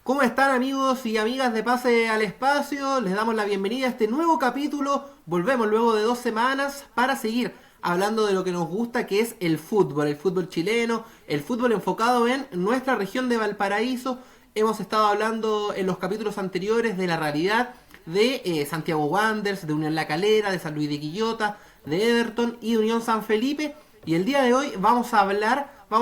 ¿Cómo están amigos y amigas de Pase al Espacio? Les damos la bienvenida a este nuevo capítulo. Volvemos luego de 2 semanas para seguir hablando de lo que nos gusta, que es el fútbol chileno, el fútbol enfocado en nuestra región de Valparaíso. Hemos estado hablando en los capítulos anteriores de la realidad de Santiago Wanderers, de Unión La Calera, de San Luis de Quillota, de Everton y de Unión San Felipe. Y el día de hoy vamos a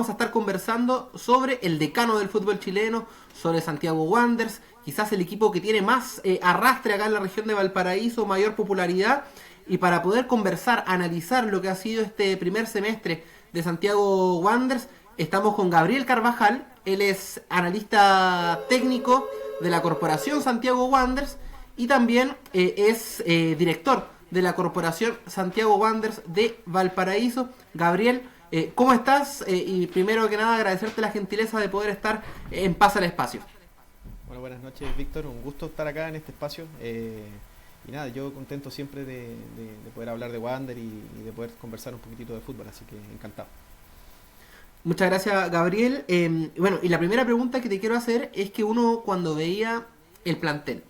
estar conversando sobre el decano del fútbol chileno, sobre Santiago Wanderers, quizás el equipo que tiene más arrastre acá en la región de Valparaíso, mayor popularidad. Y para poder conversar, analizar lo que ha sido este primer semestre de Santiago Wanderers, estamos con Gabriel Carvajal. Él es analista técnico de la Corporación Santiago Wanderers y también es director de la Corporación Santiago Wanderers de Valparaíso. Gabriel, ¿cómo estás? Y primero que nada agradecerte la gentileza de poder estar en Paz al Espacio. Bueno, buenas noches, Víctor. Un gusto estar acá en este espacio. Y nada, yo contento siempre de poder hablar de Wander y de poder conversar un poquitito de fútbol, así que encantado. Muchas gracias, Gabriel. Bueno, y la primera pregunta que te quiero hacer es que uno cuando veía el plantel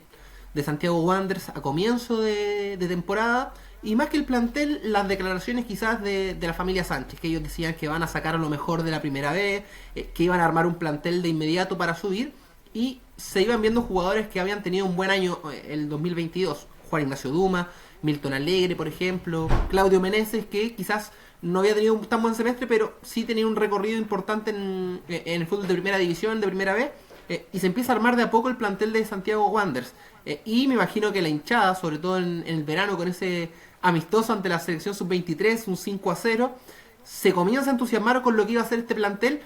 de Santiago Wanderers a comienzo de temporada, y más que el plantel, las declaraciones quizás de la familia Sánchez, que ellos decían que van a sacar a lo mejor de la primera vez, que iban a armar un plantel de inmediato para subir, y se iban viendo jugadores que habían tenido un buen año el 2022. Juan Ignacio Duma, Milton Alegre, por ejemplo, Claudio Meneses, que quizás no había tenido un tan buen semestre, pero sí tenía un recorrido importante en el fútbol de primera división, de primera B, y se empieza a armar de a poco el plantel de Santiago Wanderers. Y me imagino que la hinchada, sobre todo en el verano, con ese amistoso ante la selección sub-23, un 5-0, se comienza a entusiasmar con lo que iba a ser este plantel,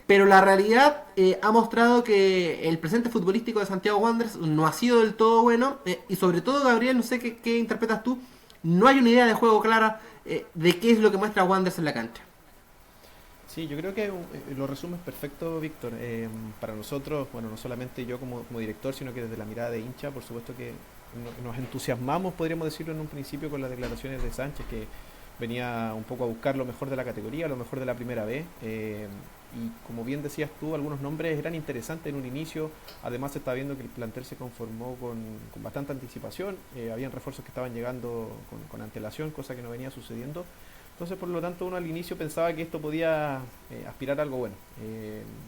pero la realidad ha mostrado que el presente futbolístico de Santiago Wanderers no ha sido del todo bueno, y sobre todo, Gabriel, no sé qué interpretas tú, no hay una idea de juego clara de qué es lo que muestra Wanderers en la cancha. Sí, yo creo que lo resumes perfecto, Víctor. Para nosotros, bueno, no solamente yo como director, sino que desde la mirada de hincha, por supuesto que nos entusiasmamos, podríamos decirlo en un principio, con las declaraciones de Sánchez, que venía un poco a buscar lo mejor de la categoría, lo mejor de la primera B. Y como bien decías tú, algunos nombres eran interesantes en un inicio. Además se está viendo que el plantel se conformó con bastante anticipación. Habían refuerzos que estaban llegando con antelación, cosa que no venía sucediendo. Entonces, por lo tanto, uno al inicio pensaba que esto podía aspirar a algo bueno.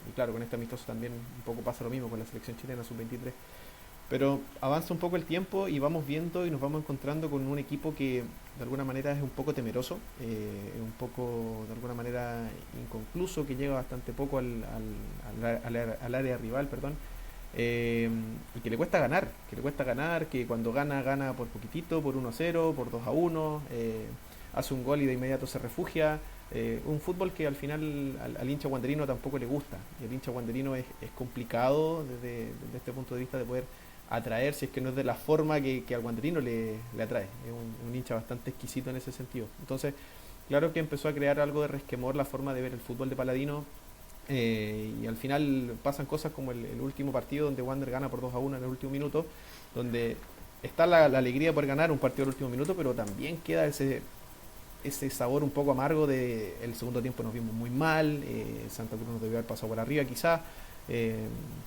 Y claro, con este amistoso también un poco pasa lo mismo con la selección chilena sub-23. Pero avanza un poco el tiempo y vamos viendo y nos vamos encontrando con un equipo que de alguna manera es un poco temeroso, es un poco de alguna manera inconcluso, que llega bastante poco al área rival, perdón, y que le cuesta ganar, que cuando gana por poquitito, por 1-0, por 2-1, hace un gol y de inmediato se refugia. Un fútbol que al final al hincha wanderino tampoco le gusta, y el hincha wanderino es complicado desde este punto de vista de poder atraer, si es que no es de la forma que al wanderino le atrae. Es un hincha bastante exquisito en ese sentido. Entonces, claro que empezó a crear algo de resquemor la forma de ver el fútbol de Paladino, y al final pasan cosas como el último partido donde Wander gana por 2-1 en el último minuto, donde está la alegría por ganar un partido en el último minuto, pero también queda ese sabor un poco amargo de el segundo tiempo. Nos vimos muy mal, Santa Cruz nos debió haber pasado por arriba quizás.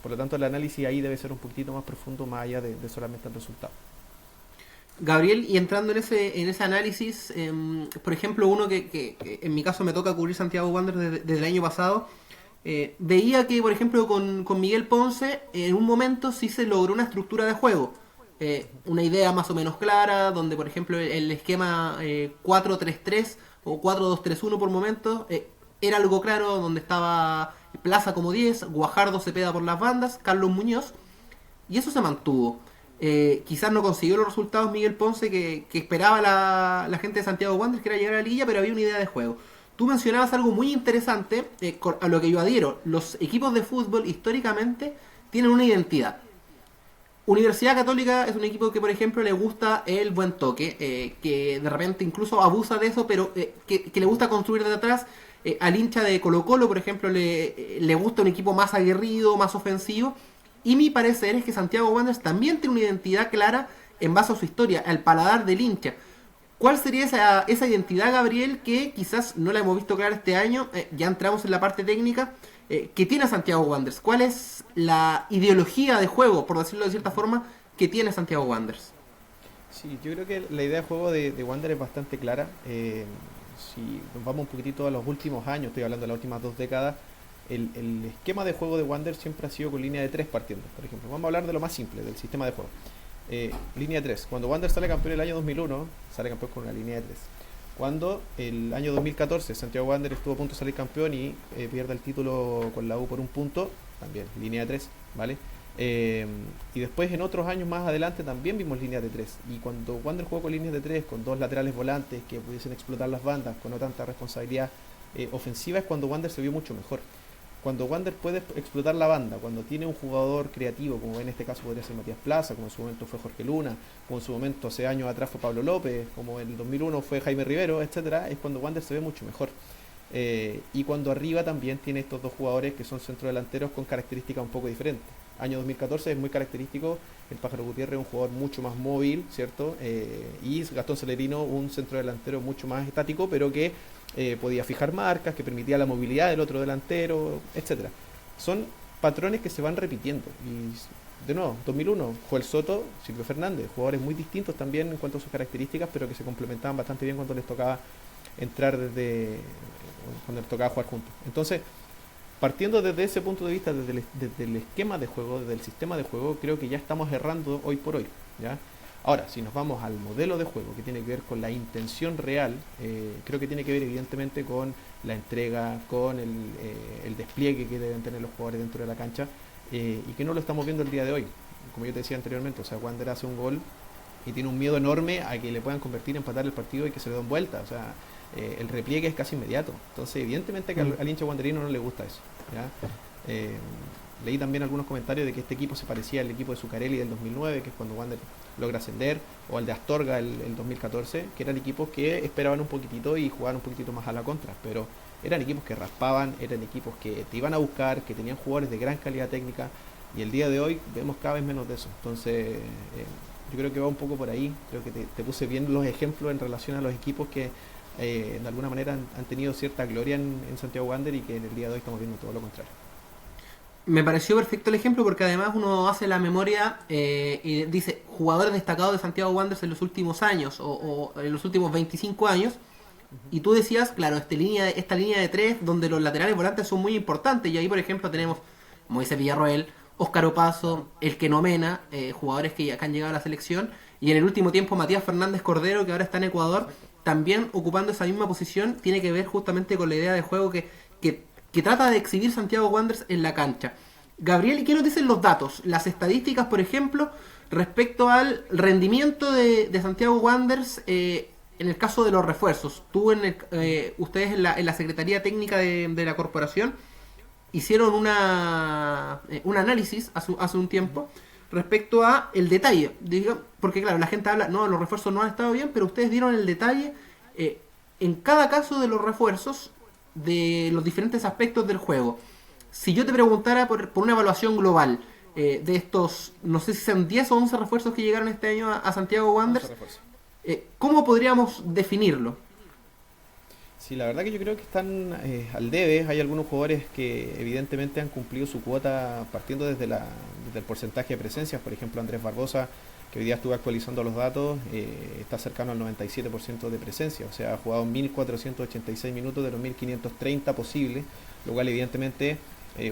Por lo tanto, el análisis ahí debe ser un poquitito más profundo, más allá de solamente el resultado. Gabriel, y entrando en ese análisis, por ejemplo, uno que en mi caso me toca cubrir Santiago Wanderers desde el año pasado, veía que, por ejemplo, con Miguel Ponce, en un momento sí se logró una estructura de juego. Una idea más o menos clara, donde, por ejemplo, el esquema 4-3-3 o 4-2-3-1 por momentos era algo claro, donde estaba Plaza como 10, Guajardo Cepeda por las bandas, Carlos Muñoz, y eso se mantuvo. Quizás no consiguió los resultados Miguel Ponce que esperaba la gente de Santiago Wanderers, que era llegar a la liga, pero había una idea de juego. Tú mencionabas algo muy interesante, a lo que yo adhiero. Los equipos de fútbol históricamente tienen una identidad. Universidad Católica es un equipo que, por ejemplo, le gusta el buen toque, que de repente incluso abusa de eso, pero que le gusta construir desde atrás. Al hincha de Colo Colo, por ejemplo, le gusta un equipo más aguerrido, más ofensivo. Y mi parecer es que Santiago Wanderers también tiene una identidad clara en base a su historia, al paladar del hincha. ¿Cuál sería esa identidad, Gabriel, que quizás no la hemos visto clara este año? Ya entramos en la parte técnica. que tiene Santiago Wanderers. ¿Cuál es la ideología de juego, por decirlo de cierta forma, que tiene Santiago Wanderers? Sí, yo creo que la idea de juego de Wander es bastante clara. Si nos vamos un poquitito a los últimos años, estoy hablando de las últimas 2 décadas, el esquema de juego de Wander siempre ha sido con línea de 3 partiendo. Por ejemplo, vamos a hablar de lo más simple, del sistema de juego. Línea de 3. Cuando Wander sale campeón el año 2001, sale campeón con una línea de 3. Cuando el año 2014 Santiago Wander estuvo a punto de salir campeón y pierde el título con la U por un punto, también línea de 3, ¿vale? Y después en otros años más adelante también vimos líneas de 3. Y cuando Wander jugó con líneas de 3, con 2 laterales volantes que pudiesen explotar las bandas, con no tanta responsabilidad ofensiva, es cuando Wander se vio mucho mejor. Cuando Wander puede explotar la banda, cuando tiene un jugador creativo, como en este caso podría ser Matías Plaza, como en su momento fue Jorge Luna, como en su momento hace años atrás fue Pablo López, como en el 2001 fue Jaime Rivero, etcétera, es cuando Wander se ve mucho mejor. Y cuando arriba también tiene estos 2 jugadores que son centrodelanteros con características un poco diferentes. Año 2014 es muy característico, el Pájaro Gutiérrez es un jugador mucho más móvil, ¿cierto? Y Gastón Celerino un centrodelantero mucho más estático, pero que podía fijar marcas, que permitía la movilidad del otro delantero, etcétera. Son patrones que se van repitiendo. Y de nuevo, 2001, Joel Soto, Silvio Fernández, jugadores muy distintos también en cuanto a sus características, pero que se complementaban bastante bien cuando les tocaba entrar cuando les tocaba jugar juntos. Entonces, partiendo desde ese punto de vista, desde el esquema de juego, desde el sistema de juego, creo que ya estamos errando hoy por hoy, ¿ya? Ahora, si nos vamos al modelo de juego, que tiene que ver con la intención real, creo que tiene que ver evidentemente con la entrega, con el despliegue que deben tener los jugadores dentro de la cancha, y que no lo estamos viendo el día de hoy. Como yo te decía anteriormente, o sea, Wander hace un gol y tiene un miedo enorme a que le puedan convertir, empatar el partido y que se le den vuelta. O sea, el repliegue es casi inmediato. Entonces, evidentemente que al hincha wanderino no le gusta eso, ¿ya? Leí también algunos comentarios de que este equipo se parecía al equipo de Zuccarelli del 2009, que es cuando Wander logra ascender, o al de Astorga el 2014, que eran equipos que esperaban un poquitito y jugaban un poquitito más a la contra, pero eran equipos que raspaban, eran equipos que te iban a buscar, que tenían jugadores de gran calidad técnica, y el día de hoy vemos cada vez menos de eso. Entonces, yo creo que va un poco por ahí. Creo que te puse bien los ejemplos en relación a los equipos que de alguna manera han tenido cierta gloria en Santiago Wander, y que en el día de hoy estamos viendo todo lo contrario. Me pareció perfecto el ejemplo porque además uno hace la memoria y dice jugadores destacados de Santiago Wanderers en los últimos años o en los últimos 25 años. Y tú decías, claro, esta línea de 3 donde los laterales volantes son muy importantes. Y ahí, por ejemplo, tenemos Moisés Villarroel, Óscar Opaso, el Kenomena, jugadores que han llegado a la selección. Y en el último tiempo Matías Fernández Cordero, que ahora está en Ecuador, Exacto. también ocupando esa misma posición. Tiene que ver justamente con la idea de juego que trata de exhibir Santiago Wanderers en la cancha. Gabriel, ¿y qué nos dicen los datos? Las estadísticas, por ejemplo, respecto al rendimiento de Santiago Wanderers en el caso de los refuerzos. Ustedes en la Secretaría Técnica de la Corporación hicieron un análisis hace un tiempo respecto a el detalle. Porque claro, la gente habla, no, los refuerzos no han estado bien, pero ustedes dieron el detalle en cada caso de los refuerzos de los diferentes aspectos del juego. Si yo te preguntara por una evaluación global de estos, no sé si son 10 o 11 refuerzos que llegaron este año a Santiago Wanderers, ¿cómo podríamos definirlo? Sí, la verdad que yo creo que están al debe. Hay algunos jugadores que evidentemente han cumplido su cuota partiendo desde el porcentaje de presencias. Por ejemplo, Andrés Barbosa, que hoy día estuve actualizando los datos, está cercano al 97% de presencia. O sea, ha jugado 1.486 minutos de los 1.530 posibles, lo cual evidentemente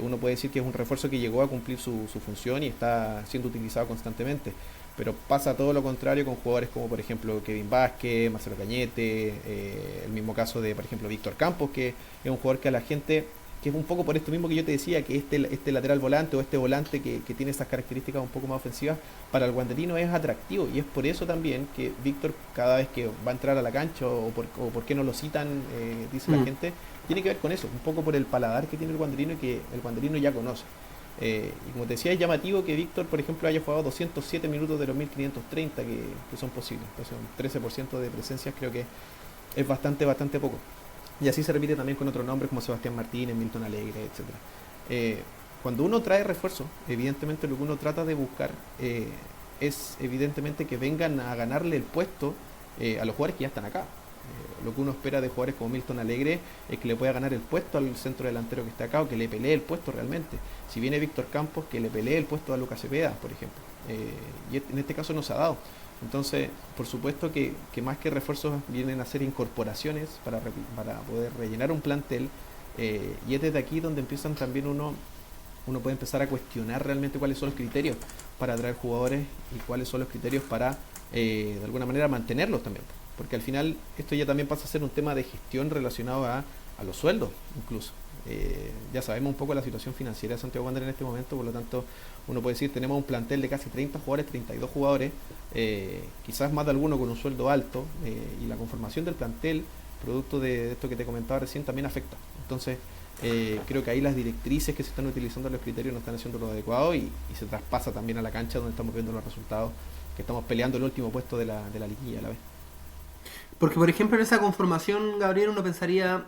uno puede decir que es un refuerzo que llegó a cumplir su función y está siendo utilizado constantemente. Pero pasa todo lo contrario con jugadores como por ejemplo Kevin Vázquez, Marcelo Cañete, el mismo caso de por ejemplo Víctor Campos, que es un jugador que a la gente, que es un poco por esto mismo que yo te decía, que este lateral volante o este volante que tiene esas características un poco más ofensivas, para el wanderino es atractivo, y es por eso también que Víctor cada vez que va a entrar a la cancha o por qué no lo citan, dice la gente, tiene que ver con eso, un poco por el paladar que tiene el wanderino y que el wanderino ya conoce. Y como te decía, es llamativo que Víctor, por ejemplo, haya jugado 207 minutos de los 1530 que son posibles. Entonces, un 13% de presencias creo que es bastante poco. Y así se repite también con otros nombres como Sebastián Martínez, Milton Alegre, etcétera. Cuando uno trae refuerzo, evidentemente lo que uno trata de buscar es evidentemente que vengan a ganarle el puesto a los jugadores que ya están acá. Lo que uno espera de jugadores como Milton Alegre es que le pueda ganar el puesto al centro delantero que está acá, o que le pelee el puesto realmente. Si viene Víctor Campos, que le pelee el puesto a Lucas Cepeda, por ejemplo. Y en este caso no se ha dado. Entonces, por supuesto que más que refuerzos vienen a ser incorporaciones para poder rellenar un plantel. Y es desde aquí donde empiezan también uno puede empezar a cuestionar realmente cuáles son los criterios para atraer jugadores y cuáles son los criterios para, de alguna manera, mantenerlos también. Porque al final esto ya también pasa a ser un tema de gestión relacionado a los sueldos, incluso. Ya sabemos un poco la situación financiera de Santiago Wanderers en este momento, por lo tanto uno puede decir, tenemos un plantel de casi 30 jugadores, 32 jugadores, quizás más de alguno con un sueldo alto, y la conformación del plantel, producto de esto que te comentaba recién, también afecta. Entonces, creo que ahí las directrices que se están utilizando, los criterios, no están haciendo lo adecuado, y se traspasa también a la cancha, donde estamos viendo los resultados, que estamos peleando el último puesto de la liguilla a la vez. Porque, por ejemplo, en esa conformación, Gabriel, uno pensaría,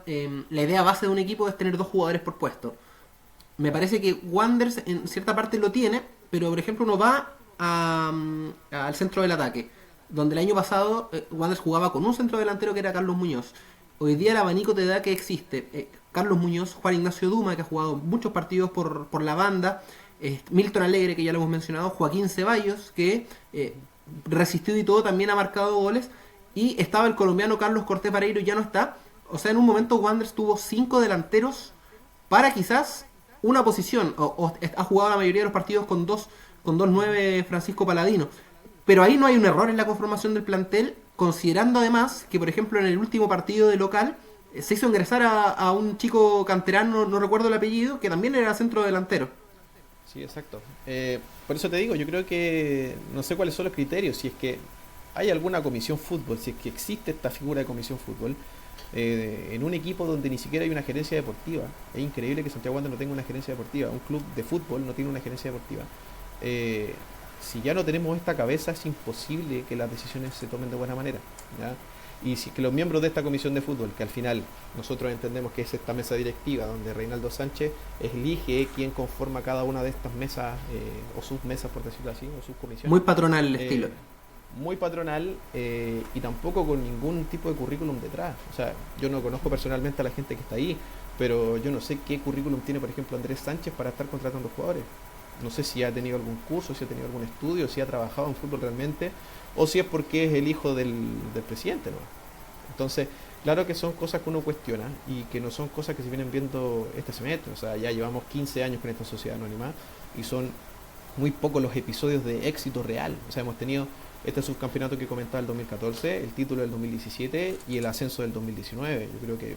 la idea base de un equipo es tener dos jugadores por puesto. Me parece que Wanderers en cierta parte lo tiene, pero, por ejemplo, uno va al centro del ataque, donde el año pasado Wanderers jugaba con un centro delantero que era Carlos Muñoz. Hoy día el abanico te da que existe Carlos Muñoz, Juan Ignacio Duma, que ha jugado muchos partidos por la banda, Milton Alegre, que ya lo hemos mencionado, Joaquín Ceballos, que resistió y todo, también ha marcado goles, y estaba el colombiano Carlos Cortés Vareiro y ya no está. O sea, en un momento Wanderers tuvo 5 delanteros para quizás una posición, o ha jugado la mayoría de los partidos con dos 9 Francisco Paladino. Pero ahí no hay un error en la conformación del plantel, considerando además que, por ejemplo, en el último partido de local se hizo ingresar a un chico canterano, no recuerdo el apellido, que también era centro delantero. Sí, exacto. Por eso te digo, yo creo que no sé cuáles son los criterios, si es que hay alguna comisión fútbol, si es que existe esta figura de comisión fútbol, en un equipo donde ni siquiera hay una gerencia deportiva. Es increíble que Santiago Wanderers no tenga una gerencia deportiva, un club de fútbol no tiene una gerencia deportiva. Si ya no tenemos esta cabeza, es imposible que las decisiones se tomen de buena manera, ¿ya? Y si que los miembros de esta comisión de fútbol, que al final nosotros entendemos que es esta mesa directiva donde Reinaldo Sánchez elige quién conforma cada una de estas mesas, o submesas, por decirlo así, o subcomisiones. Muy patronal el estilo. Muy patronal, y tampoco con ningún tipo de currículum detrás. O sea, yo no conozco personalmente a la gente que está ahí, pero yo no sé qué currículum tiene, por ejemplo, Andrés Sánchez para estar contratando jugadores. No sé si ha tenido algún curso, si ha tenido algún estudio, si ha trabajado en fútbol realmente, o si es porque es el hijo del presidente, ¿no? Entonces, claro que son cosas que uno cuestiona y que no son cosas que se vienen viendo este semestre. O sea, ya llevamos 15 años con esta sociedad anónima y son muy pocos los episodios de éxito real. O sea, hemos tenido este subcampeonato que comentaba el 2014, el título del 2017 y el ascenso del 2019. Yo creo que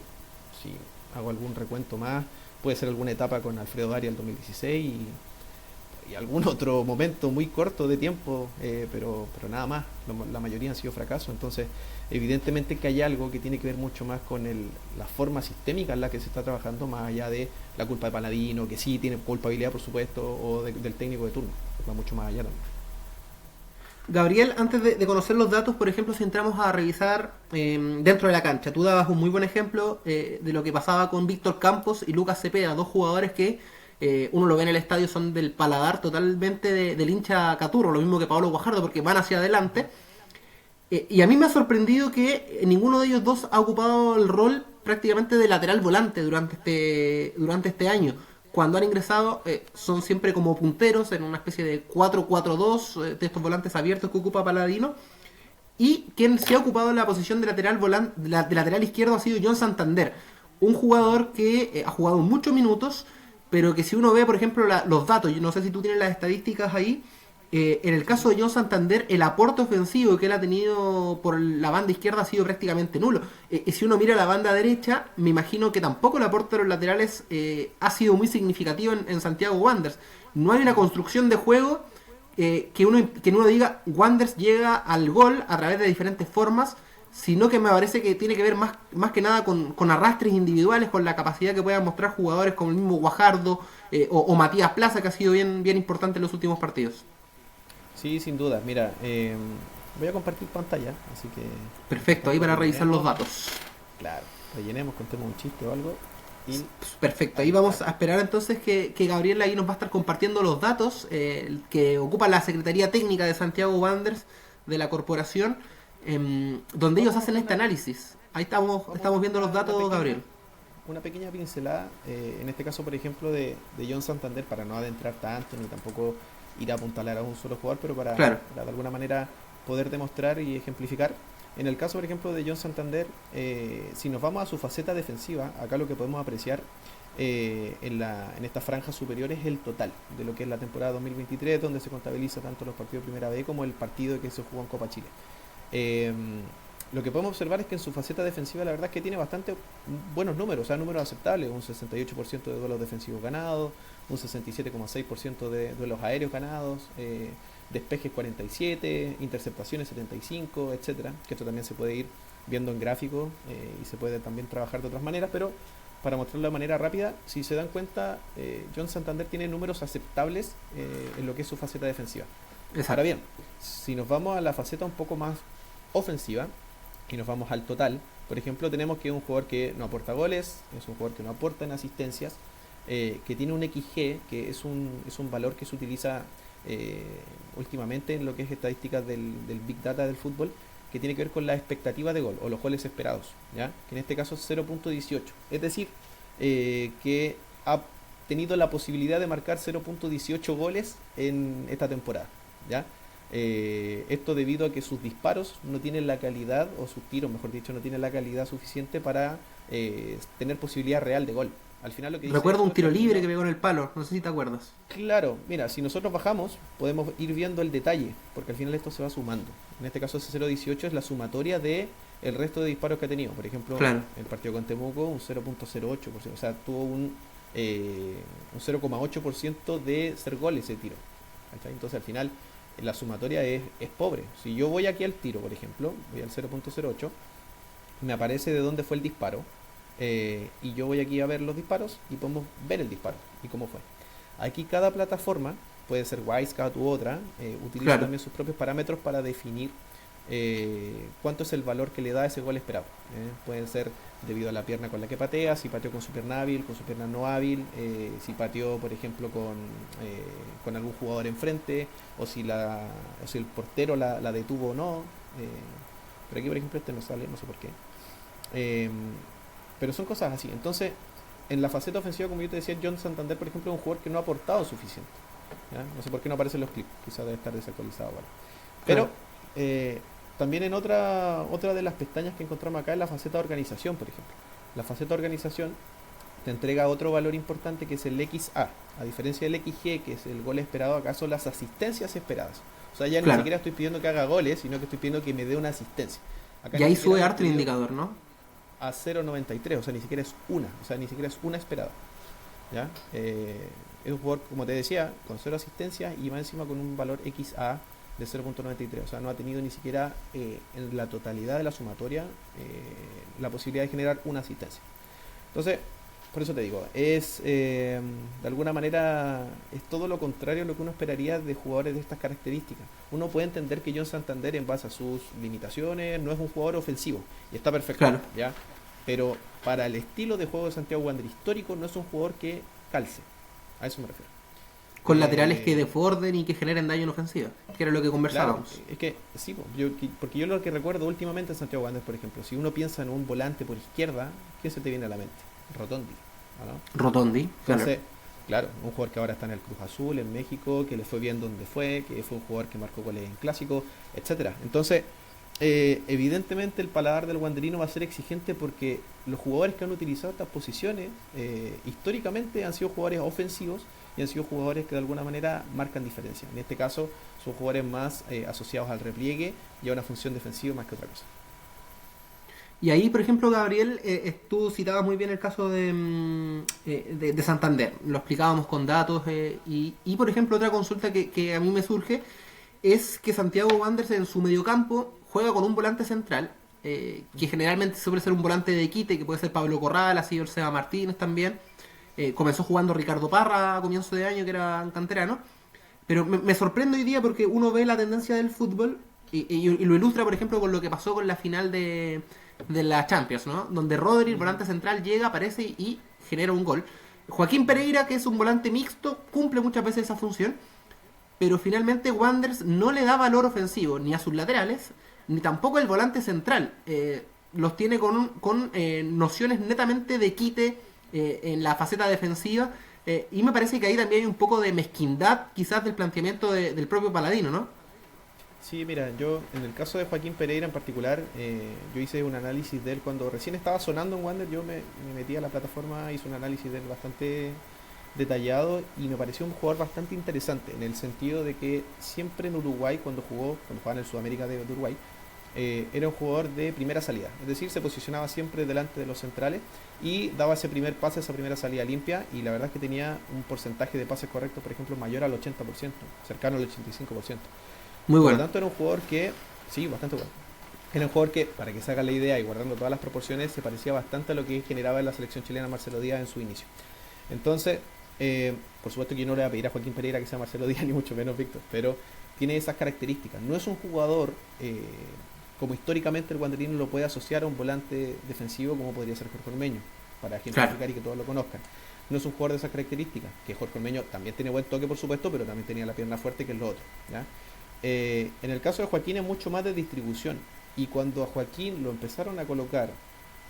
si hago algún recuento más, puede ser alguna etapa con Alfredo Arias el 2016 y algún otro momento muy corto de tiempo, pero nada más. La mayoría han sido fracasos. Entonces, evidentemente que hay algo que tiene que ver mucho más con la forma sistémica en la que se está trabajando, más allá de la culpa de Paladino, que sí tiene culpabilidad, por supuesto, o del técnico de turno. Va mucho más allá también. Gabriel, antes de conocer los datos, por ejemplo, si entramos a revisar dentro de la cancha, tú dabas un muy buen ejemplo de lo que pasaba con Víctor Campos y Lucas Cepeda, dos jugadores que uno lo ve en el estadio, son del paladar totalmente del hincha caturro, lo mismo que Pablo Guajardo, porque van hacia adelante. Y a mí me ha sorprendido que ninguno de ellos dos ha ocupado el rol prácticamente de lateral volante durante este año. Cuando han ingresado son siempre como punteros en una especie de 4-4-2 de estos volantes abiertos que ocupa Paladino. Y quien se ha ocupado la posición de lateral izquierdo ha sido John Santander, un jugador que ha jugado muchos minutos, pero que si uno ve, por ejemplo, los datos, yo no sé si tú tienes las estadísticas ahí, en el caso de John Santander, el aporte ofensivo que él ha tenido por la banda izquierda ha sido prácticamente nulo. Y si uno mira la banda derecha, me imagino que tampoco el aporte de los laterales ha sido muy significativo en Santiago Wanderers. No hay una construcción de juego que uno diga Wanderers llega al gol a través de diferentes formas, sino que me parece que tiene que ver más que nada con arrastres individuales, con la capacidad que puedan mostrar jugadores como el mismo Guajardo o Matías Plaza, que ha sido bien importante en los últimos partidos. Sí, sin duda. Mira, voy a compartir pantalla, así que... Perfecto, ahí para revisar los datos. Claro, rellenemos, contemos un chiste o algo. Y... Perfecto, ahí vamos a esperar entonces que Gabriel ahí nos va a estar compartiendo los datos que ocupa la Secretaría Técnica de Santiago Wanderers de la corporación, donde ellos hacen este análisis. Ahí estamos viendo los datos, Gabriel. Una pequeña pincelada, en este caso, por ejemplo, de John Santander, para no adentrar tanto ni tampoco ir a apuntalar a un solo jugador, pero Claro. para de alguna manera poder demostrar y ejemplificar. En el caso, por ejemplo, de John Santander, si nos vamos a su faceta defensiva, acá lo que podemos apreciar en esta franja superior es el total de lo que es la temporada 2023, donde se contabiliza tanto los partidos de Primera B como el partido que se jugó en Copa Chile. Eh, lo que podemos observar es que en su faceta defensiva la verdad es que tiene bastante buenos números, o sea, números aceptables, un 68% de duelos defensivos ganados, un 67,6% de duelos aéreos ganados, despejes 47, interceptaciones 75, etcétera, que esto también se puede ir viendo en gráficos y se puede también trabajar de otras maneras, pero para mostrarlo de manera rápida, si se dan cuenta, John Santander tiene números aceptables en lo que es su faceta defensiva. Ahora Exacto. bien, si nos vamos a la faceta un poco más ofensiva y nos vamos al total, por ejemplo, tenemos que es un jugador que no aporta goles, es un jugador que no aporta en asistencias, que tiene un XG, que es un valor que se utiliza últimamente en lo que es estadísticas del Big Data del fútbol, que tiene que ver con la expectativa de gol o los goles esperados, ¿ya? Que en este caso es 0.18. Es decir, que ha tenido la posibilidad de marcar 0.18 goles en esta temporada, ¿ya? Esto debido a que sus disparos no tienen la calidad, o sus tiros, mejor dicho, no tienen la calidad suficiente para tener posibilidad real de gol. Al final lo que dice Recuerdo esto un es que tiro al libre final, que pegó en el palo, no sé si te acuerdas. claro, mira, si nosotros bajamos, podemos ir viendo el detalle, porque al final esto se va sumando. En este caso, ese 0.18 es la sumatoria de el resto de disparos que ha tenido. Por ejemplo, Claro. el partido con Temuco, un 0.08%, o sea, tuvo un 0,8% de ser gol ese tiro. ¿Cachai? Entonces, al final, la sumatoria es pobre. Si yo voy aquí al tiro, por ejemplo, voy al 0.08, me aparece de dónde fue el disparo, y yo voy aquí a ver los disparos y podemos ver el disparo y cómo fue. Aquí cada plataforma, puede ser Wisecat u otra, utiliza Claro. también sus propios parámetros para definir cuánto es el valor que le da ese gol esperado. Pueden ser debido a la pierna con la que patea, si pateó con su pierna hábil, con su pierna no hábil, si pateó, por ejemplo, con algún jugador enfrente, o si el portero la detuvo o no. Pero aquí, por ejemplo, este no sale, no sé por qué. Eh, pero son cosas así. Entonces, en la faceta ofensiva, como yo te decía, John Santander, por ejemplo, es un jugador que no ha aportado suficiente. ¿Ya? No sé por qué no aparecen los clips, quizás debe estar desactualizado ahora. Pero Claro. eh, también en otra de las pestañas que encontramos acá es la faceta de organización, por ejemplo. La faceta de organización te entrega otro valor importante que es el XA. A diferencia del XG, que es el gol esperado, acá son las asistencias esperadas. O sea, ya ni Claro. siquiera estoy pidiendo que haga goles, sino que estoy pidiendo que me dé una asistencia. Acá Y ni ahí siquiera sube hemos harto el pedido indicador, ¿no? a 0,93, o sea, ni siquiera es una, o sea, ni siquiera es una esperada, ¿ya? Es un jugador, como te decía, con 0 asistencias y va encima con un valor XA de 0.93, o sea, no ha tenido ni siquiera en la totalidad de la sumatoria la posibilidad de generar una asistencia. Entonces, por eso te digo, de alguna manera es todo lo contrario a lo que uno esperaría de jugadores de estas características. Uno puede entender que John Santander, en base a sus limitaciones, no es un jugador ofensivo y está perfecto, Claro. ¿ya? Pero para el estilo de juego de Santiago Wander histórico, no es un jugador que calce. A eso me refiero. Con laterales que Eh, desborden y que generen daño en ofensiva, que era lo que Claro, conversábamos. es que sí, porque yo lo que recuerdo últimamente en Santiago Wander, por ejemplo, si uno piensa en un volante por izquierda, ¿qué se te viene a la mente? Rotondi, ¿o no? Rotondi, claro. Entonces, claro, un jugador que ahora está en el Cruz Azul, en México, que le fue bien donde fue, que fue un jugador que marcó goles en clásico, etcétera. Entonces, evidentemente el paladar del wanderino va a ser exigente porque los jugadores que han utilizado estas posiciones históricamente han sido jugadores ofensivos y han sido jugadores que de alguna manera marcan diferencia. En este caso son jugadores más asociados al repliegue y a una función defensiva más que otra cosa. Y ahí, por ejemplo, Gabriel, tú citabas muy bien el caso de Santander. Lo explicábamos con datos. Y, por ejemplo, otra consulta que a mí me surge es que Santiago Wanderers en su mediocampo juega con un volante central, que generalmente suele ser un volante de quite, que puede ser Pablo Corral, así o Seba Martínez también. Comenzó jugando Ricardo Parra a comienzo de año, que era canterano. Pero me sorprende hoy día porque uno ve la tendencia del fútbol y lo ilustra, por ejemplo, con lo que pasó con la final de la Champions, ¿no? Donde Rodri, el volante central, llega, aparece y genera un gol. Joaquín Pereira, que es un volante mixto, cumple muchas veces esa función, pero finalmente Wanderers no le da valor ofensivo ni a sus laterales, ni tampoco el volante central. los tiene con nociones netamente de quite en la faceta defensiva. Y me parece que ahí también hay un poco de mezquindad quizás del planteamiento del propio Paladino, ¿no? Sí, mira, yo en el caso de Joaquín Pereira en particular, yo hice un análisis de él cuando recién estaba sonando en Wander, me metí a la plataforma, hice un análisis de él bastante detallado y me pareció un jugador bastante interesante en el sentido de que siempre en Uruguay, cuando jugaba en el Sudamérica de Uruguay, era un jugador de primera salida, es decir, se posicionaba siempre delante de los centrales y daba ese primer pase, esa primera salida limpia y la verdad es que tenía un porcentaje de pases correctos, por ejemplo, mayor al 80%, cercano al 85%. Muy Por lo bueno. tanto, era un jugador que, sí, bastante bueno. Era un jugador que, para que se haga la idea y guardando todas las proporciones, se parecía bastante a lo que generaba en la selección chilena Marcelo Díaz en su inicio. Entonces, por supuesto que yo no le voy a pedir a Joaquín Pereira que sea Marcelo Díaz, ni mucho menos Víctor, pero tiene esas características. No es un jugador como históricamente el Wanderino lo puede asociar a un volante defensivo como podría ser Jorge Ormeño, para ejemplificar Claro. y que todos lo conozcan. No es un jugador de esas características, que Jorge Ormeño también tiene buen toque por supuesto, pero también tenía la pierna fuerte que es lo otro. ¿Ya? En el caso de Joaquín es mucho más de distribución. Y cuando a Joaquín lo empezaron a colocar,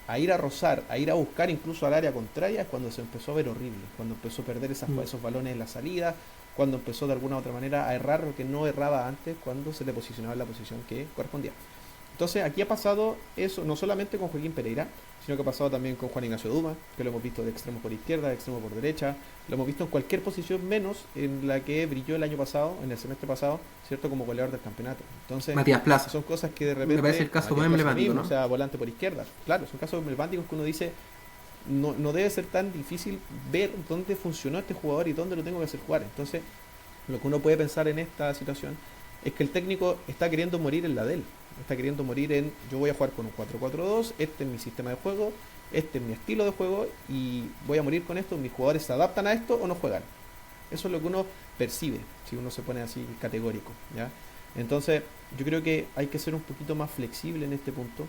a ir a rozar, a ir a buscar incluso al área contraria, es cuando se empezó a ver horrible. Cuando empezó a perder Mm. esos balones en la salida, cuando empezó de alguna u otra manera a errar lo que no erraba antes, cuando se le posicionaba en la posición que correspondía. Entonces aquí ha pasado eso, no solamente con Joaquín Pereira, sino que ha pasado también con Juan Ignacio Duma, que lo hemos visto de extremo por izquierda, de extremo por derecha, lo hemos visto en cualquier posición menos en la que brilló el año pasado, en el semestre pasado, ¿cierto? Como goleador del campeonato. Entonces, Matías Plaza. son cosas que de Me parece repente, el caso más Matías Plaza lo emblemático, mismo, o ¿no? sea, volante por izquierda, claro, son casos emblemáticos que uno dice, no debe ser tan difícil ver dónde funcionó este jugador y dónde lo tengo que hacer jugar. Entonces, lo que uno puede pensar en esta situación es que el técnico está queriendo morir en la de él. Está queriendo morir en yo voy a jugar con un 4-4-2, este es mi sistema de juego, este es mi estilo de juego y voy a morir con esto, mis jugadores se adaptan a esto o no juegan. Eso es lo que uno percibe, si uno se pone así categórico. ¿Ya? Entonces, yo creo que hay que ser un poquito más flexible en este punto.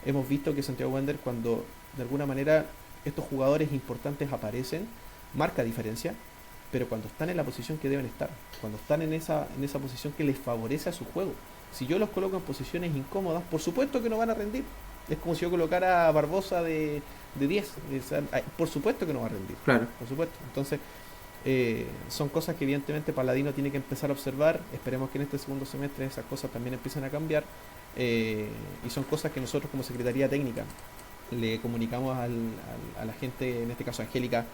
Hemos visto que Santiago Wander, cuando de alguna manera estos jugadores importantes aparecen, marca diferencia, pero cuando están en la posición que deben estar, cuando están en esa posición que les favorece a su juego. Si yo los coloco en posiciones incómodas, por supuesto que no van a rendir. Es como si yo colocara a Barbosa de 10. O sea, por supuesto que no va a rendir. Claro. Por supuesto. Entonces, son cosas que evidentemente Paladino tiene que empezar a observar. Esperemos que en este segundo semestre esas cosas también empiecen a cambiar. Y son cosas que nosotros como Secretaría Técnica le comunicamos a la gente, en este caso a Angélica,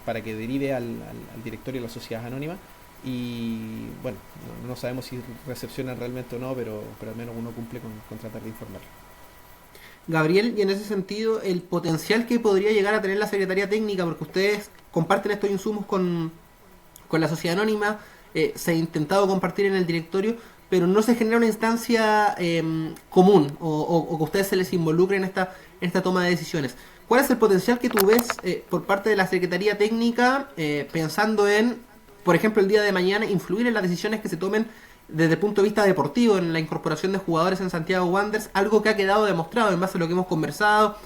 para que derive al directorio de la sociedad anónima y bueno, no sabemos si recepcionan realmente o no, pero al menos uno cumple con tratar de informar. Gabriel, y en ese sentido, el potencial que podría llegar a tener la Secretaría Técnica, porque ustedes comparten estos insumos con la sociedad anónima, se ha intentado compartir en el directorio, pero no se genera una instancia común o que a ustedes se les involucre en esta toma de decisiones. ¿Cuál es el potencial que tú ves por parte de la Secretaría Técnica pensando en, por ejemplo, el día de mañana, influir en las decisiones que se tomen desde el punto de vista deportivo en la incorporación de jugadores en Santiago Wanderers, algo que ha quedado demostrado en base a lo que hemos conversado,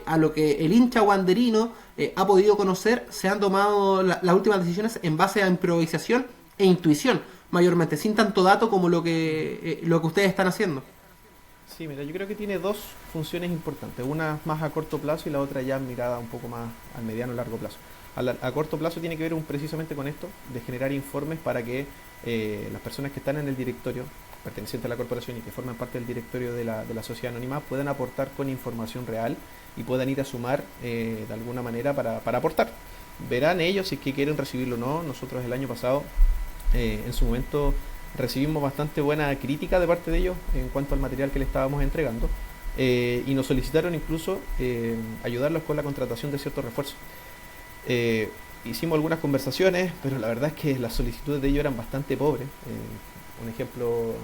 a lo que el hincha wanderino ha podido conocer? Se han tomado las últimas decisiones en base a improvisación e intuición, mayormente, sin tanto dato como lo que ustedes están haciendo. Sí, mira, yo creo que tiene dos funciones importantes, una más a corto plazo y la otra ya mirada un poco más al mediano y largo plazo. A corto plazo tiene que ver precisamente con esto, de generar informes para que las personas que están en el directorio, pertenecientes a la corporación y que forman parte del directorio de la sociedad anónima, puedan aportar con información real y puedan ir a sumar de alguna manera para aportar. Verán ellos si es que quieren recibirlo o no. Nosotros el año pasado, en su momento, recibimos bastante buena crítica de parte de ellos en cuanto al material que le estábamos entregando y nos solicitaron incluso ayudarlos con la contratación de ciertos refuerzos. Hicimos algunas conversaciones, pero la verdad es que las solicitudes de ellos eran bastante pobres. Un ejemplo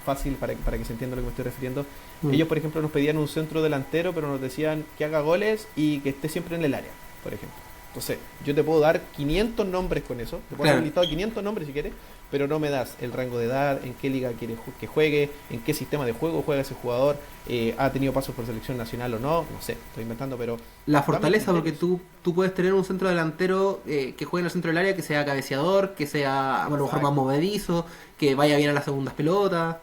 fácil para que se entienda a lo que me estoy refiriendo. Ellos, por ejemplo, nos pedían un centro delantero, pero nos decían que haga goles y que esté siempre en el área, por ejemplo. Entonces, yo te puedo dar 500 nombres con eso, te puedo hacer un listado de 500 nombres si quieres, pero no me das el rango de edad, en qué liga quieres que juegue, en qué sistema de juego juega ese jugador, ha tenido pasos por selección nacional o no, no sé, estoy inventando, pero... La fortaleza, porque tú puedes tener un centro delantero que juegue en el centro del área, que sea cabeceador, que sea a lo mejor más movedizo, que vaya bien a las segundas pelotas.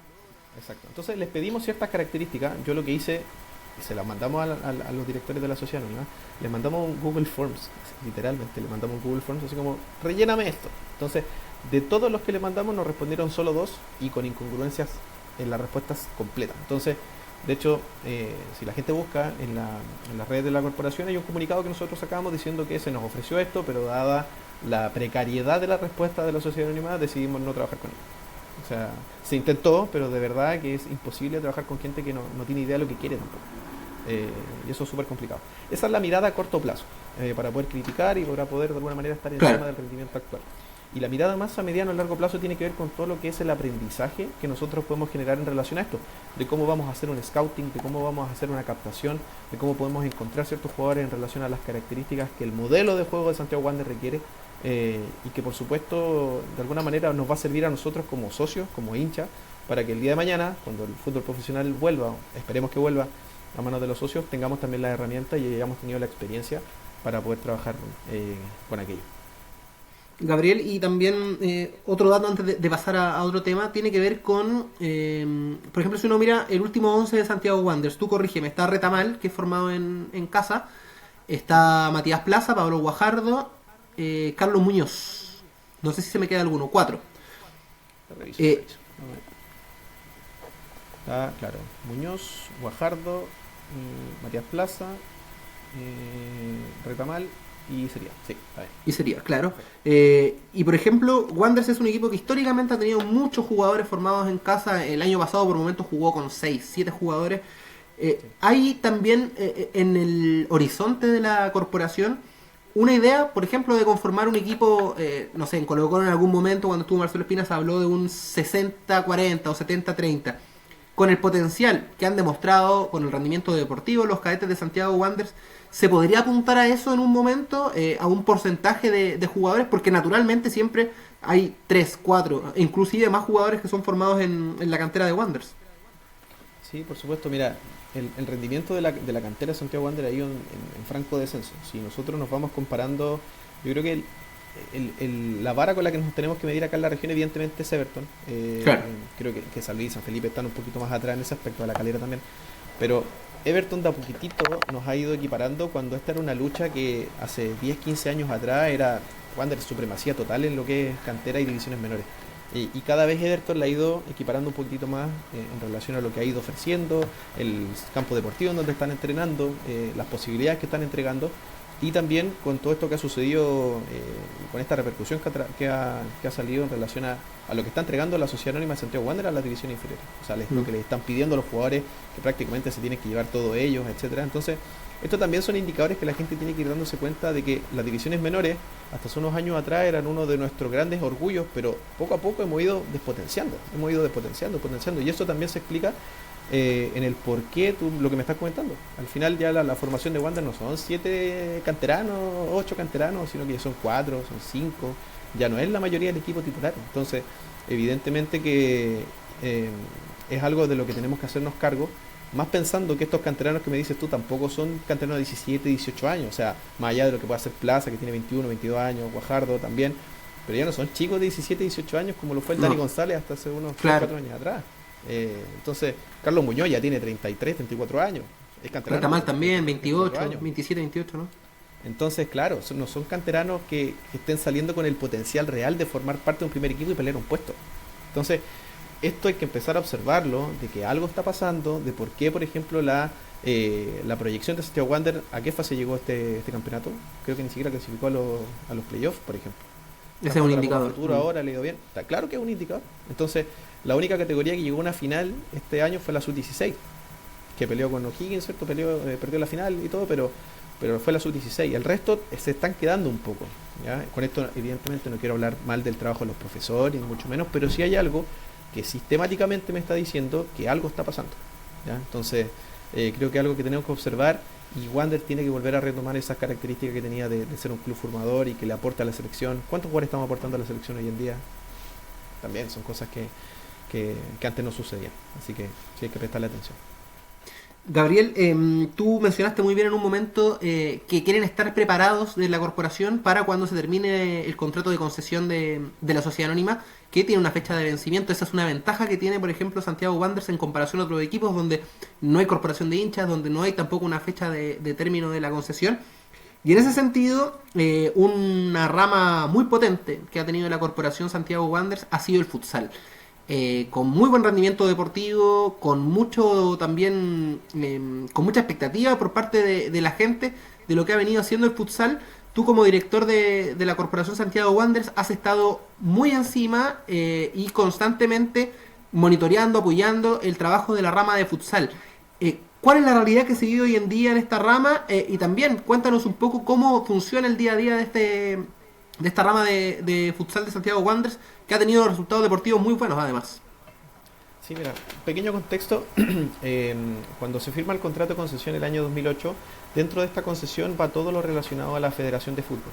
Exacto. Entonces les pedimos ciertas características. Yo lo que hice, se las mandamos a los directores de la sociedad anónima, les mandamos un Google Forms, literalmente, le mandamos un Google Forms así como, relléname esto. Entonces, de todos los que le mandamos nos respondieron solo 2 y con incongruencias en las respuestas completas. Entonces, de hecho, si la gente busca en las redes de la corporación, hay un comunicado que nosotros sacamos diciendo que se nos ofreció esto, pero dada la precariedad de la respuesta de la sociedad anónima, decidimos no trabajar con ellos. O sea, se intentó, pero de verdad que es imposible trabajar con gente que no tiene idea de lo que quiere tampoco. Y eso es súper complicado. Esa es la mirada a corto plazo, para poder criticar y para poder de alguna manera estar encima Claro. del rendimiento actual. Y la mirada más a mediano y largo plazo tiene que ver con todo lo que es el aprendizaje que nosotros podemos generar en relación a esto, de cómo vamos a hacer un scouting, de cómo vamos a hacer una captación, de cómo podemos encontrar ciertos jugadores en relación a las características que el modelo de juego de Santiago Wander requiere, y que por supuesto de alguna manera nos va a servir a nosotros como socios, como hinchas, para que el día de mañana, cuando el fútbol profesional vuelva, esperemos que vuelva a manos de los socios, tengamos también las herramientas y hayamos tenido la experiencia para poder trabajar con aquello. Gabriel, y también otro dato antes de pasar a otro tema, tiene que ver con, por ejemplo, si uno mira el último 11 de Santiago Wanderers, tú corrígeme, está Retamal, que es formado en casa, está Matías Plaza, Pablo Guajardo, Carlos Muñoz, no sé si se me queda alguno, 4. Reviso, Eh, reviso. Está, claro, Muñoz, Guajardo, Matías Plaza, Retamal y sería. Sí, está bien. Y sería, claro. Perfecto. Y por ejemplo, Wanderers es un equipo que históricamente ha tenido muchos jugadores formados en casa. El año pasado por momentos jugó con 6 7 jugadores. Sí. Hay también en el horizonte de la corporación una idea, por ejemplo, de conformar un equipo, no sé, en Colo-Colo en algún momento cuando estuvo Marcelo Espina se habló de un 60-40 o 70-30. Con el potencial que han demostrado con el rendimiento deportivo los cadetes de Santiago Wanderers, ¿se podría apuntar a eso en un momento, a un porcentaje de jugadores? Porque naturalmente siempre hay 3 4 inclusive más jugadores que son formados en la cantera de Wanderers. Sí, por supuesto, mira, el rendimiento de la cantera de Santiago Wander ha ido en franco descenso. Si nosotros nos vamos comparando, yo creo que la vara con la que nos tenemos que medir acá en la región evidentemente es Everton. Claro. Creo que San Luis y San Felipe están un poquito más atrás en ese aspecto, de la Calera también. Pero Everton de a poquitito nos ha ido equiparando cuando esta era una lucha que hace 10, 15 años atrás era Wander supremacía total en lo que es cantera y divisiones menores. Y cada vez Everton la ha ido equiparando un poquitito más en relación a lo que ha ido ofreciendo, el campo deportivo en donde están entrenando, las posibilidades que están entregando, y también con todo esto que ha sucedido, con esta repercusión que ha salido en relación a lo que está entregando la Sociedad Anónima de Santiago Wander a las divisiones inferiores. O sea, lo que les están pidiendo a los jugadores, que prácticamente se tienen que llevar todos ellos, etcétera. Entonces, esto también son indicadores que la gente tiene que ir dándose cuenta de que las divisiones menores, hasta hace unos años atrás, eran uno de nuestros grandes orgullos, pero poco a poco hemos ido potenciando, y eso también se explica en el por qué tú, lo que me estás comentando. Al final ya la formación de Wander no son 7 canteranos, 8 canteranos, sino que ya son 4, son 5, ya no es la mayoría del equipo titular. Entonces, evidentemente que es algo de lo que tenemos que hacernos cargo, más pensando que estos canteranos que me dices tú tampoco son canteranos de 17, 18 años, o sea, más allá de lo que puede hacer Plaza, que tiene 21, 22 años, Guajardo también, pero ya no son chicos de 17, 18 años como lo fue el Dani González hasta hace unos 3, Claro. 4 años atrás. Entonces, Carlos Muñoz ya tiene 33, 34 años, es canterano. Retamal también, 34 28, años. 27, 28, ¿no? Entonces, claro, no son canteranos que estén saliendo con el potencial real de formar parte de un primer equipo y pelear un puesto. Entonces, esto hay que empezar a observarlo, de que algo está pasando, de por qué, por ejemplo, la proyección de Santiago Wander, ¿a qué fase llegó este campeonato? Creo que ni siquiera clasificó a los playoffs, por ejemplo. Ese es un indicador. Futuro ahora le ha ido bien. Está claro que es un indicador. Entonces, la única categoría que llegó a una final este año fue la sub-16, que peleó con O'Higgins, ¿cierto? Perdió la final y todo, pero fue la sub-16. El resto se están quedando un poco, ¿ya? Con esto, evidentemente, no quiero hablar mal del trabajo de los profesores, ni mucho menos, pero sí hay algo que sistemáticamente me está diciendo que algo está pasando, ¿ya? Entonces, creo que es algo que tenemos que observar, y Wander tiene que volver a retomar esas características que tenía de ser un club formador y que le aporta a la selección. ¿Cuántos jugadores estamos aportando a la selección hoy en día? También son cosas que antes no sucedían, así que sí hay que prestarle atención. Gabriel, tú mencionaste muy bien en un momento que quieren estar preparados de la corporación para cuando se termine el contrato de concesión de la sociedad anónima, que tiene una fecha de vencimiento. Esa es una ventaja que tiene, por ejemplo, Santiago Wanderers en comparación a otros equipos donde no hay corporación de hinchas, donde no hay tampoco una fecha de término de la concesión. Y en ese sentido, una rama muy potente que ha tenido la corporación Santiago Wanderers ha sido el futsal. Con muy buen rendimiento deportivo, con mucho también, con mucha expectativa por parte de la gente de lo que ha venido haciendo el futsal. Tú como director de la Corporación Santiago Wanderers has estado muy encima y constantemente monitoreando, apoyando el trabajo de la rama de futsal. ¿Cuál es la realidad que se vive hoy en día en esta rama? Y también cuéntanos un poco cómo funciona el día a día de esta rama de futsal de Santiago Wanderers, que ha tenido resultados deportivos muy buenos además. Sí, mira, pequeño contexto. Cuando se firma el contrato de concesión el año 2008, dentro de esta concesión va todo lo relacionado a la Federación de Fútbol.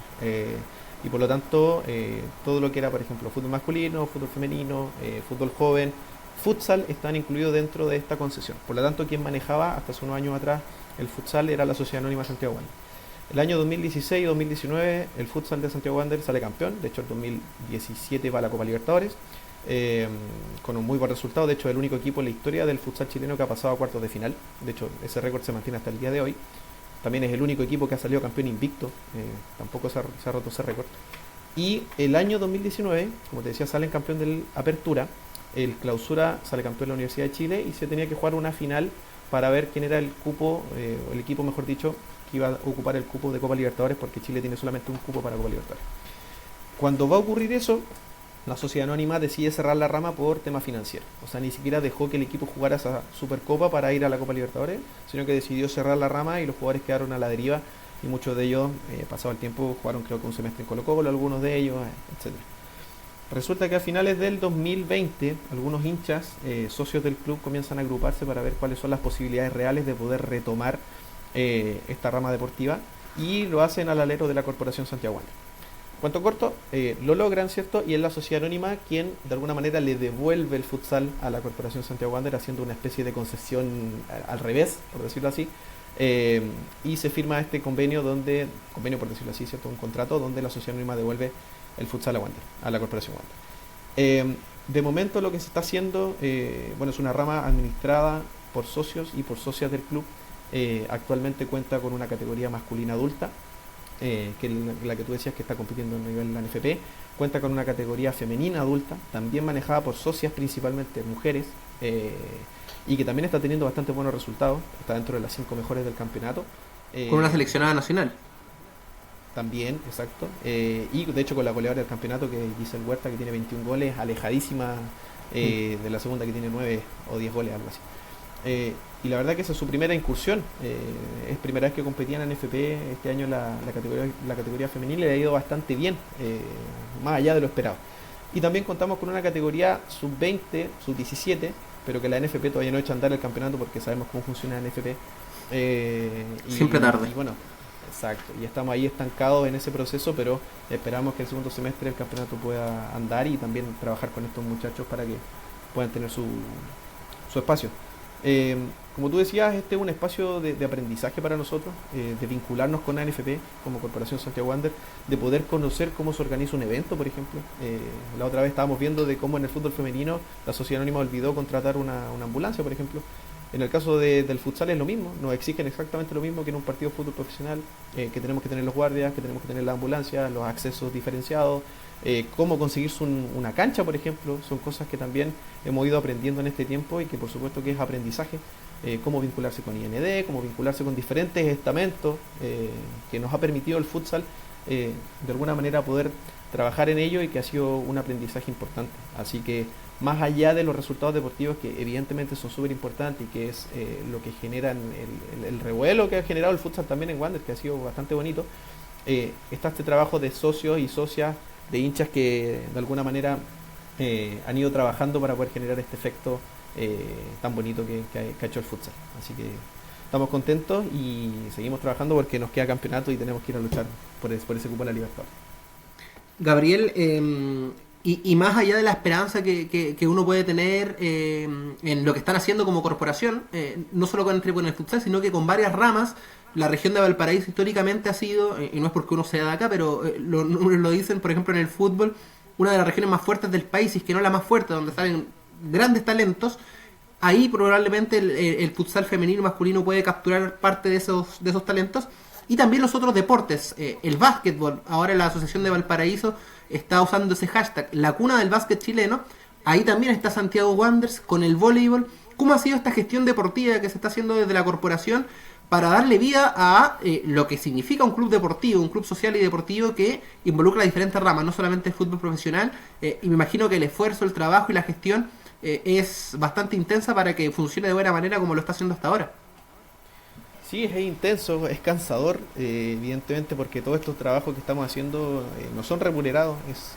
Y por lo tanto, todo lo que era, por ejemplo, fútbol masculino, fútbol femenino, fútbol joven, futsal, están incluidos dentro de esta concesión. Por lo tanto, quien manejaba hasta hace unos años atrás el futsal era la Sociedad Anónima Santiago Wanderers. El año 2016 y 2019 el futsal de Santiago Wanderers sale campeón. De hecho, el 2017 va a la Copa Libertadores con un muy buen resultado. De hecho, es el único equipo en la historia del futsal chileno que ha pasado a cuartos de final. De hecho, ese récord se mantiene hasta el día de hoy. También es el único equipo que ha salido campeón invicto. Tampoco se ha roto ese récord. Y el año 2019, como te decía, sale campeón del Apertura. El Clausura sale campeón de la Universidad de Chile y se tenía que jugar una final para ver quién era el cupo, o el equipo, mejor dicho, que iba a ocupar el cupo de Copa Libertadores, porque Chile tiene solamente un cupo para Copa Libertadores. Cuando va a ocurrir eso, la Sociedad Anónima decide cerrar la rama por tema financiero. O sea, ni siquiera dejó que el equipo jugara esa Supercopa para ir a la Copa Libertadores, sino que decidió cerrar la rama y los jugadores quedaron a la deriva y muchos de ellos, pasado el tiempo, jugaron creo que un semestre en Colo-Colo, algunos de ellos, etc. Resulta que a finales del 2020, algunos hinchas, socios del club, comienzan a agruparse para ver cuáles son las posibilidades reales de poder retomar esta rama deportiva, y lo hacen al alero de la Corporación Santiago Wanderers. Cuento corto, lo logran, ¿cierto? Y es la sociedad anónima quien de alguna manera le devuelve el futsal a la Corporación Santiago Wanderers, haciendo una especie de concesión al revés, por decirlo así. Y se firma este convenio por decirlo así, ¿cierto? Un contrato donde la sociedad anónima devuelve el futsal a la Corporación Wanderers. De momento lo que se está haciendo, es una rama administrada por socios y por socias del club. Actualmente cuenta con una categoría masculina adulta, que es la que tú decías que está compitiendo a nivel de la NFP. Cuenta con una categoría femenina adulta, también manejada por socias principalmente mujeres, y que también está teniendo bastante buenos resultados. Está dentro de las 5 mejores del campeonato. Con una seleccionada nacional. También, exacto. Y de hecho con la goleadora del campeonato, que es Giselle Huerta, que tiene 21 goles, alejadísima de la segunda, que tiene 9 o 10 goles, algo así. Y la verdad que esa es su primera incursión. Es primera vez que competía en NFP. Este año la categoría femenil le ha ido bastante bien, más allá de lo esperado. Y también contamos con una categoría sub-20, sub-17, pero que la NFP todavía no ha hecho andar el campeonato porque sabemos cómo funciona la NFP. Siempre tarde. Y bueno, exacto. Y estamos ahí estancados en ese proceso, pero esperamos que el segundo semestre el campeonato pueda andar y también trabajar con estos muchachos para que puedan tener su espacio. Como tú decías, este es un espacio de aprendizaje para nosotros, de vincularnos con la NFP como Corporación Santiago Wanderers, de poder conocer cómo se organiza un evento, por ejemplo. La otra vez estábamos viendo de cómo en el fútbol femenino la Sociedad Anónima olvidó contratar una ambulancia, por ejemplo. En el caso del futsal es lo mismo, nos exigen exactamente lo mismo que en un partido de fútbol profesional, que tenemos que tener los guardias, que tenemos que tener la ambulancia, los accesos diferenciados, cómo conseguirse una cancha, por ejemplo. Son cosas que también hemos ido aprendiendo en este tiempo y que por supuesto que es aprendizaje. Cómo vincularse con IND, cómo vincularse con diferentes estamentos, que nos ha permitido el futsal de alguna manera poder trabajar en ello, y que ha sido un aprendizaje importante. Así que más allá de los resultados deportivos, que evidentemente son súper importantes y que es lo que generan el revuelo que ha generado el futsal también en Wander, que ha sido bastante bonito, está este trabajo de socios y socias, de hinchas que de alguna manera han ido trabajando para poder generar este efecto tan bonito que ha hecho el futsal. Así que estamos contentos y seguimos trabajando porque nos queda campeonato y tenemos que ir a luchar por ese cupo de la Libertadores. Gabriel, Y más allá de la esperanza que uno puede tener en lo que están haciendo como corporación, no solo con el futsal, sino que con varias ramas, la región de Valparaíso históricamente ha sido, y no es porque uno sea de acá, pero los números lo dicen, por ejemplo, en el fútbol, una de las regiones más fuertes del país, y es que no la más fuerte, donde salen grandes talentos. Ahí probablemente el futsal femenino y masculino puede capturar parte de esos talentos. Y también los otros deportes, el básquetbol. Ahora la Asociación de Valparaíso está usando ese hashtag, la cuna del básquet chileno. Ahí también está Santiago Wanderers con el voleibol. ¿Cómo ha sido esta gestión deportiva que se está haciendo desde la corporación para darle vida a lo que significa un club deportivo, un club social y deportivo que involucra diferentes ramas, no solamente el fútbol profesional? Y me imagino que el esfuerzo, el trabajo y la gestión es bastante intensa para que funcione de buena manera como lo está haciendo hasta ahora. Sí, es intenso, es cansador, evidentemente, porque todos estos trabajos que estamos haciendo no son remunerados, es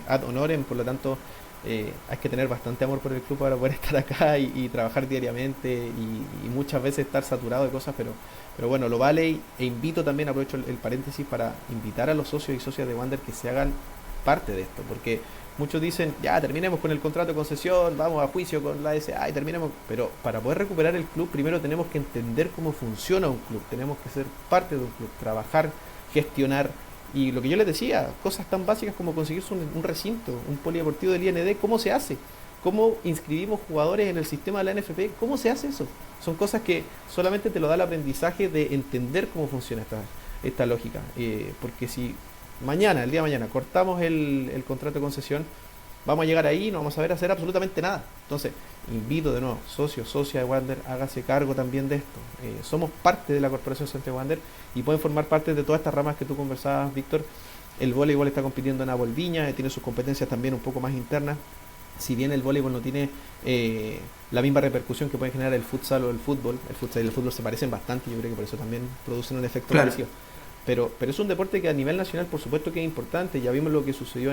ad honorem, por lo tanto hay que tener bastante amor por el club para poder estar acá y trabajar diariamente y muchas veces estar saturado de cosas, pero bueno, lo vale e invito también, aprovecho el paréntesis para invitar a los socios y socias de Wander que se hagan parte de esto, porque muchos dicen, ya terminemos con el contrato de concesión, vamos a juicio con la SA y terminemos, pero para poder recuperar el club primero tenemos que entender cómo funciona un club, tenemos que ser parte de un club, trabajar, gestionar, y lo que yo les decía, cosas tan básicas como conseguirse un recinto, un polideportivo del IND, ¿cómo se hace? ¿Cómo inscribimos jugadores en el sistema de la NFP? ¿Cómo se hace eso? Son cosas que solamente te lo da el aprendizaje de entender cómo funciona esta lógica, porque si mañana, el día de mañana, cortamos el contrato de concesión, vamos a llegar ahí y no vamos a ver hacer absolutamente nada. Entonces, invito de nuevo, socios, socia de Wander, hágase cargo también de esto. Somos parte de la Corporación Santiago Wander y pueden formar parte de todas estas ramas que tú conversabas, Víctor. El voleibol está compitiendo en Abolviña, tiene sus competencias también un poco más internas. Si bien el voleibol no tiene la misma repercusión que puede generar el futsal o el fútbol y el fútbol se parecen bastante, yo creo que por eso también producen un efecto parecido. Pero es un deporte que a nivel nacional por supuesto que es importante. Ya vimos lo que sucedió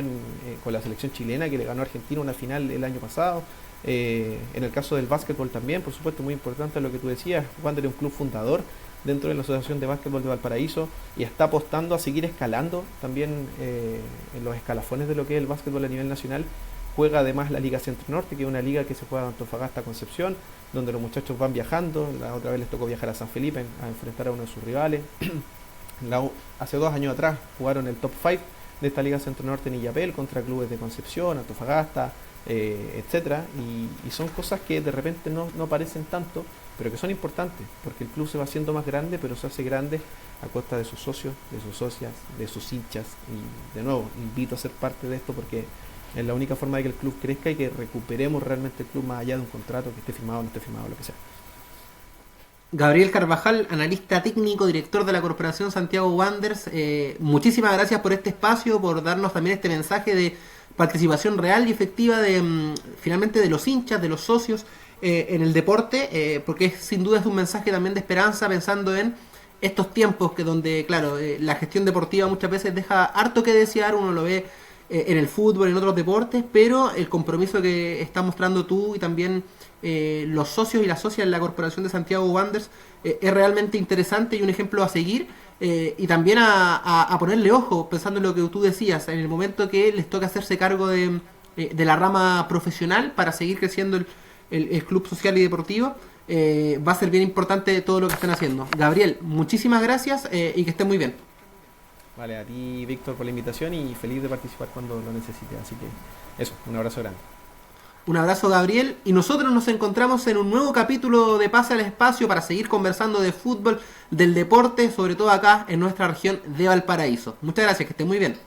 con la selección chilena, que le ganó a Argentina una final el año pasado. En el caso del básquetbol también, por supuesto, muy importante lo que tú decías. Wander es un club fundador dentro de la Asociación de Básquetbol de Valparaíso y está apostando a seguir escalando también en los escalafones de lo que es el básquetbol a nivel nacional. Juega además la Liga Centro Norte, que es una liga que se juega de Antofagasta a Concepción, donde los muchachos van viajando. La otra vez les tocó viajar a San Felipe a enfrentar a uno de sus rivales. Hace 2 años atrás jugaron el top 5 de esta Liga Centro Norte en Illapel contra clubes de Concepción, Antofagasta, etcétera, y son cosas que de repente no parecen tanto, pero que son importantes, porque el club se va haciendo más grande, pero se hace grande a costa de sus socios, de sus socias, de sus hinchas, y de nuevo, invito a ser parte de esto porque es la única forma de que el club crezca y que recuperemos realmente el club más allá de un contrato que esté firmado o no esté firmado, lo que sea. Gabriel Carvajal, analista técnico, director de la Corporación Santiago Wanderers, muchísimas gracias por este espacio, por darnos también este mensaje de participación real y efectiva de finalmente de los hinchas, de los socios en el deporte, porque sin duda es un mensaje también de esperanza pensando en estos tiempos que donde, claro, la gestión deportiva muchas veces deja harto que desear, uno lo ve en el fútbol, en otros deportes, pero el compromiso que estás mostrando tú y también los socios y las socias en la Corporación de Santiago Wanderers es realmente interesante y un ejemplo a seguir, y también a ponerle ojo, pensando en lo que tú decías, en el momento que les toca hacerse cargo de la rama profesional para seguir creciendo el club social y deportivo, va a ser bien importante todo lo que están haciendo. Gabriel, muchísimas gracias y que estén muy bien. Vale, a ti Víctor por la invitación y feliz de participar cuando lo necesites, así que eso, un abrazo grande. Un abrazo, Gabriel, y nosotros nos encontramos en un nuevo capítulo de Pase al Espacio para seguir conversando de fútbol, del deporte, sobre todo acá en nuestra región de Valparaíso. Muchas gracias, que estén muy bien.